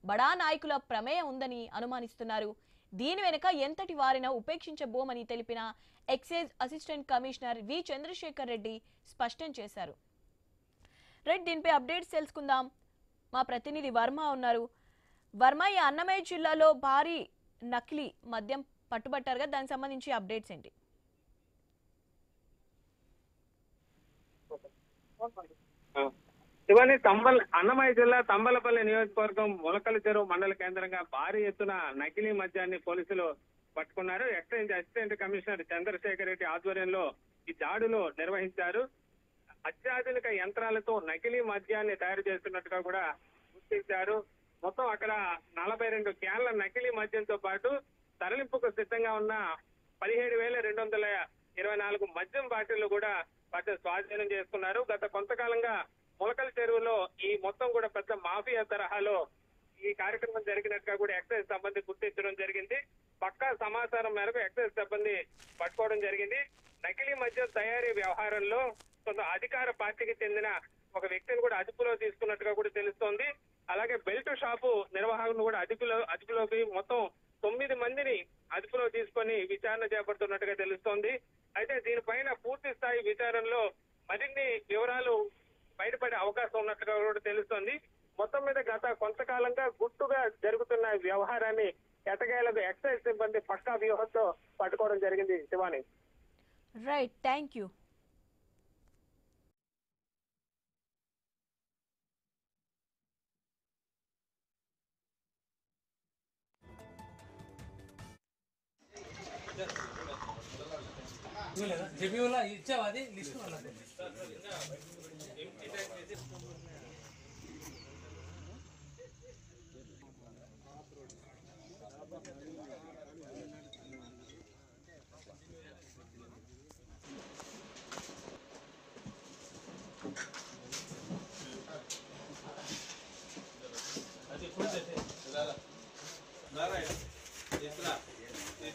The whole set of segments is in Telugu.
బడా నాయకుల ప్రమేయం ఉందని అనుమానిస్తున్నారు. దీని వెనుక ఎంతటి వారిన ఉపేక్షించబోమని తెలిపిన excise assistant commissioner V Chandrashekar Reddy స్పష్టం చేశారు. రైట్, దీనిపై అప్డేట్స్ తెలుసుకుందాం. మా ప్రతినిధి వర్మ ఉన్నారు. వర్మ, ఈ అన్నమయ్య జిల్లాలో భారీ నకిలీ మద్యం పట్టుబట్టారుగా, దానికి సంబంధించి అప్డేట్స్ ఏంటి? శివాని, అన్నమయ్య జిల్లా తంబలపల్లి నియోజకవర్గం మొలకల చెరువు మండల కేంద్రంగా భారీ ఎత్తున నకిలీ మద్యాన్ని పోలీసులు పట్టుకున్నారు. Excise assistant commissioner Chandrashekar Reddy ఆధ్వర్యంలో ఈ దాడులు నిర్వహించారు. అత్యాధునిక యంత్రాలతో నకిలీ మద్యాన్ని తయారు చేస్తున్నట్టుగా కూడా గుర్తించారు. మొత్తం అక్కడ 42 క్యాన్ల నకిలీ మద్యంతో పాటు తరలింపుకు సిద్ధంగా ఉన్న 17,224 మద్యం బాటిళ్లు కూడా వాటిని స్వాధీనం చేసుకున్నారు. గత కొంతకాలంగా మొలకల చెరువులో ఈ మొత్తం కూడా పెద్ద మాఫియా తరహాలో ఈ కార్యక్రమం జరిగినట్టుగా కూడా ఎక్సైజ్ సిబ్బంది గుర్తించడం జరిగింది. పక్కా సమాచారం మేరకు ఎక్సైజ్ సిబ్బంది పట్టుకోవడం జరిగింది. నకిలీ మద్యం తయారీ వ్యవహారంలో కొంత అధికార పార్టీకి చెందిన ఒక వ్యక్తిని కూడా అదుపులో తీసుకున్నట్టుగా కూడా తెలుస్తోంది. అలాగే బెల్ట్ షాపు నిర్వాహకులను కూడా అదుపులోకి మొత్తం 9 మందిని అదుపులో తీసుకొని విచారణ చేపడుతున్నట్టుగా తెలుస్తోంది. అయితే దీనిపైన పూర్తి స్థాయి విచారణలో మరిన్ని వివరాలు బయటపడే అవకాశం ఉన్నట్టుగా కూడా తెలుస్తోంది. మొత్తం మీద గత కొంతకాలంగా గుట్టుగా జరుగుతున్న వ్యవహారాన్ని ఎటకేలకు ఎక్సైజ్ సిబ్బంది పక్కా వ్యూహంతో పట్టుకోవడం జరిగింది. శివాని. Right, thank you. జబీవులా ఇచ్చావా అది లిస్ట్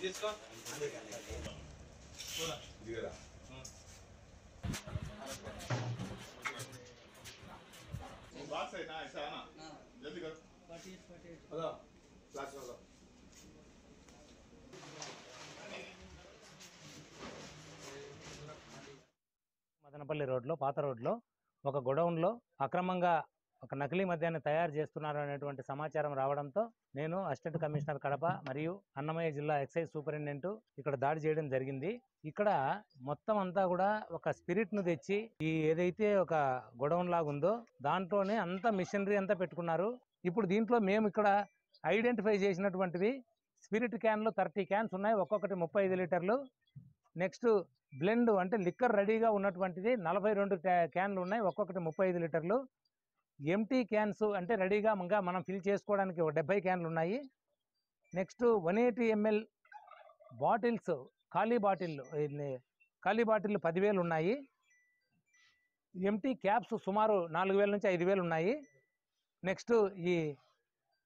తీసుకో बात है ना ऐसा है ना जल्दी कर बताओ क्लास में बताओ మదనపల్లి రోడ్లో పాత రోడ్లో ఒక గొడౌన్లో అక్రమంగా ఒక నకిలీ మద్యాన్ని తయారు చేస్తున్నారు అనేటువంటి సమాచారం రావడంతో నేను అసిస్టెంట్ కమిషనర్ కడప మరియు అన్నమయ్య జిల్లా ఎక్సైజ్ సూపరింటెండెంట్ ఇక్కడ దాడి చేయడం జరిగింది. ఇక్కడ మొత్తం అంతా కూడా ఒక స్పిరిట్ ను తెచ్చి ఈ ఏదైతే ఒక గొడౌన్ లాగా ఉందో దాంట్లోనే అంతా మిషనరీ అంతా పెట్టుకున్నారు. ఇప్పుడు దీంట్లో మేము ఇక్కడ ఐడెంటిఫై చేసినటువంటివి స్పిరిట్ క్యాన్లు 30 క్యాన్స్ ఉన్నాయి, ఒక్కొక్కటి 35 లీటర్లు. నెక్స్ట్ బ్లెండ్ అంటే లిక్కర్ రెడీగా ఉన్నటువంటిది 42 క్యాన్లు ఉన్నాయి, ఒక్కొక్కటి 35 లీటర్లు. ఎంటీ క్యాన్స్ అంటే రెడీగా ఇంకా మనం ఫిల్ చేసుకోవడానికి 70 క్యాన్లు ఉన్నాయి. నెక్స్ట్ 180 ml బాటిల్స్ ఖాళీ బాటిళ్ళు 10,000 ఉన్నాయి. ఎంటీ క్యాప్స్ సుమారు 4,000 నుంచి 5,000 ఉన్నాయి. నెక్స్ట్ ఈ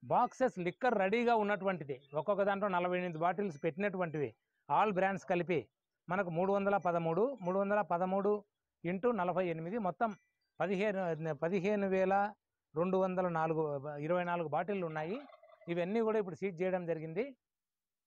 బాక్సెస్ లిక్కర్ రెడీగా ఉన్నటువంటిది ఒక్కొక్క దాంట్లో 48 బాటిల్స్ పెట్టినటువంటివి ఆల్ బ్రాండ్స్ కలిపి మనకు 313 ఇంటూ 48 మొత్తం 15,224 బాటిళ్ళు ఉన్నాయి. ఇవన్నీ కూడా ఇప్పుడు సీజ్ చేయడం జరిగింది.